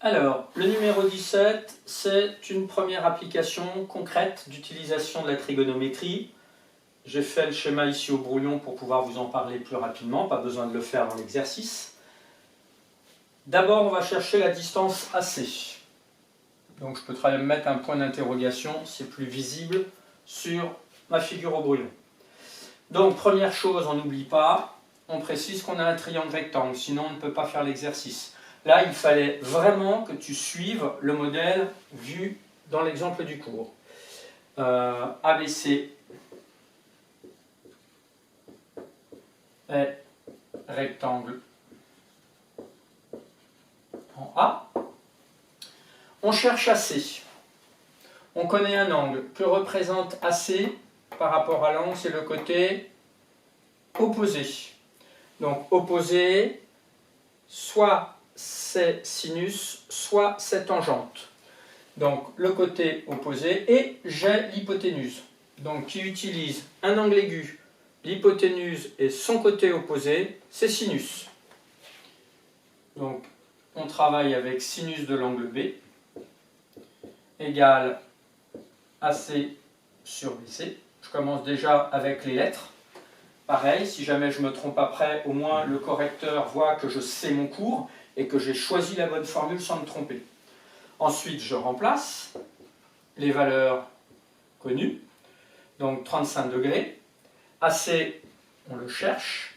Alors, le numéro 17, c'est une première application concrète d'utilisation de la trigonométrie. J'ai fait le schéma ici au brouillon pour pouvoir vous en parler plus rapidement, pas besoin de le faire dans l'exercice. D'abord, on va chercher la distance AC. Donc je peux très bien mettre un point d'interrogation, c'est plus visible sur ma figure au brouillon. Donc première chose, on n'oublie pas, on précise qu'on a un triangle rectangle, sinon on ne peut pas faire l'exercice. Là, il fallait vraiment que tu suives le modèle vu dans l'exemple du cours. ABC est rectangle en A. On cherche AC. On connaît un angle. Que représente AC par rapport à l'angle? C'est le côté opposé. Donc opposé, soit c'est sinus, soit c'est tangente. Donc le côté opposé, et j'ai l'hypoténuse. Donc qui utilise un angle aigu, l'hypoténuse et son côté opposé, c'est sinus. Donc on travaille avec sinus de l'angle B égale AC sur BC. Je commence déjà avec les lettres. Pareil, si jamais je me trompe après, au moins le correcteur voit que je sais mon cours et que j'ai choisi la bonne formule sans me tromper. Ensuite, je remplace les valeurs connues. Donc 35 degrés. AC, on le cherche.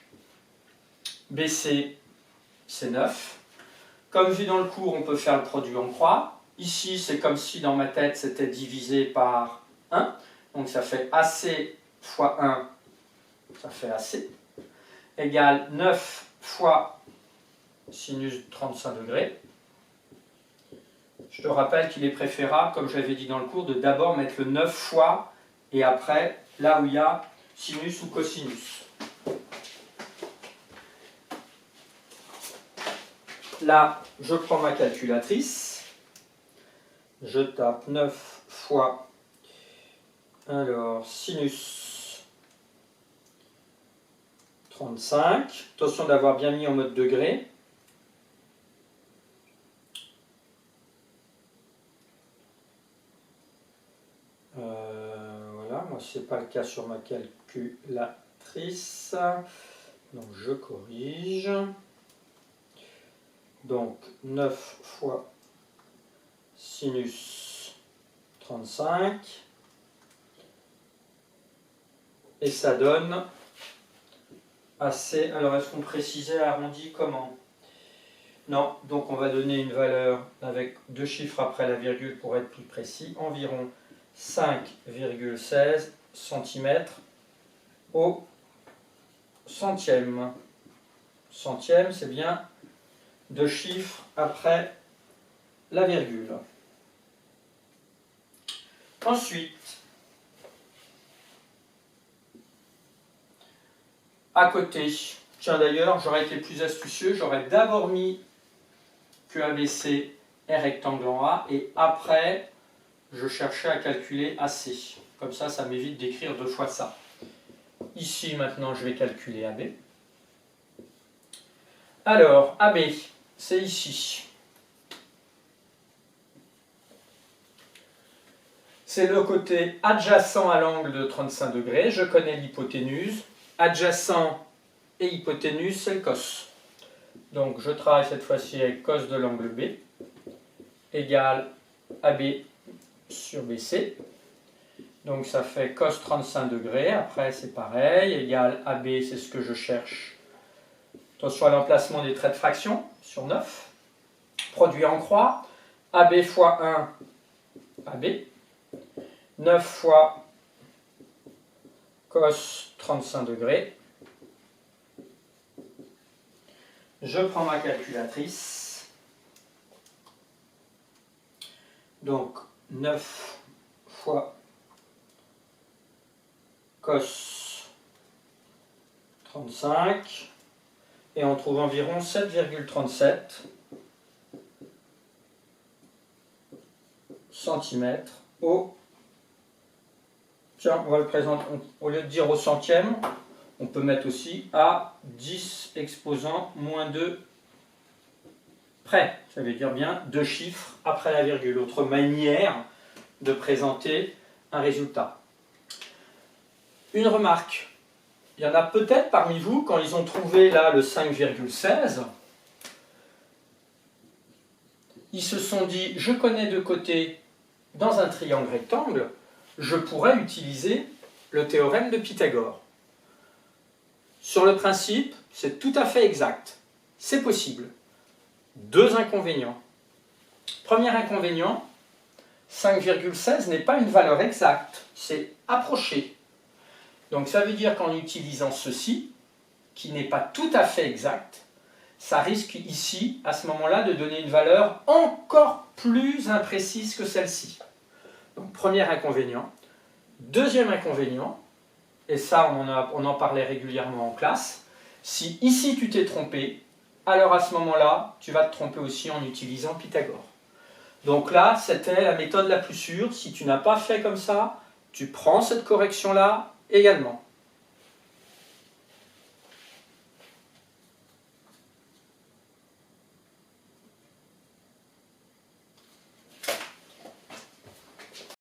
BC, c'est 9. Comme vu dans le cours, on peut faire le produit en croix. Ici, c'est comme si dans ma tête, c'était divisé par 1. Donc ça fait AC fois 1, ça fait AC, égale 9 fois sinus de 35 degrés. Je te rappelle qu'il est préférable, comme j'avais dit dans le cours, de d'abord mettre le 9 fois et après, là où il y a sinus ou cosinus. Là, je prends ma calculatrice, je tape 9 fois, alors, sinus 35, attention d'avoir bien mis en mode degré. Voilà, moi ce n'est pas le cas sur ma calculatrice, donc je corrige. Donc 9 fois sinus 35, et ça donne AC. Alors est-ce qu'on précisait arrondi comment? Non, donc on va donner une valeur avec 2 chiffres après la virgule pour être plus précis, environ 5,16 cm au centième. Centième, c'est bien 2 chiffres après la virgule. Ensuite, à côté, tiens d'ailleurs, j'aurais été plus astucieux, j'aurais d'abord mis que ABC est rectangle en A, et après, je cherchais à calculer AC. Comme ça, ça m'évite d'écrire 2 fois ça. Ici, maintenant, je vais calculer AB. Alors, AB, c'est ici. C'est le côté adjacent à l'angle de 35 degrés. Je connais l'hypoténuse. Adjacent et hypoténuse, c'est le cos. Donc, je travaille cette fois-ci avec cos de l'angle B égale AB sur BC. Donc, ça fait cos 35 degrés. Après, c'est pareil. Égale AB, c'est ce que je cherche. Attention à l'emplacement des traits de fraction sur 9. Produit en croix. AB fois 1, AB. 9 fois cos 35 degrés. Je prends ma calculatrice. Donc 9 fois cos 35. Et on trouve environ 7,37 cm au... Tiens, on va le présenter, au lieu de dire au centième, on peut mettre aussi à 10 exposant moins 2 près. Ça veut dire bien 2 chiffres après la virgule. Autre manière de présenter un résultat. Une remarque. Il y en a peut-être parmi vous, quand ils ont trouvé là le 5,16, ils se sont dit, je connais deux côtés dans un triangle rectangle, je pourrais utiliser le théorème de Pythagore. Sur le principe, c'est tout à fait exact. C'est possible. Deux inconvénients. Premier inconvénient, 5,16 n'est pas une valeur exacte, c'est approché. Donc ça veut dire qu'en utilisant ceci, qui n'est pas tout à fait exact, ça risque ici, à ce moment-là, de donner une valeur encore plus imprécise que celle-ci. Donc premier inconvénient. Deuxième inconvénient, et ça on en parlait régulièrement en classe, si ici tu t'es trompé, alors à ce moment-là, tu vas te tromper aussi en utilisant Pythagore. Donc là, c'était la méthode la plus sûre. Si tu n'as pas fait comme ça, tu prends cette correction-là également.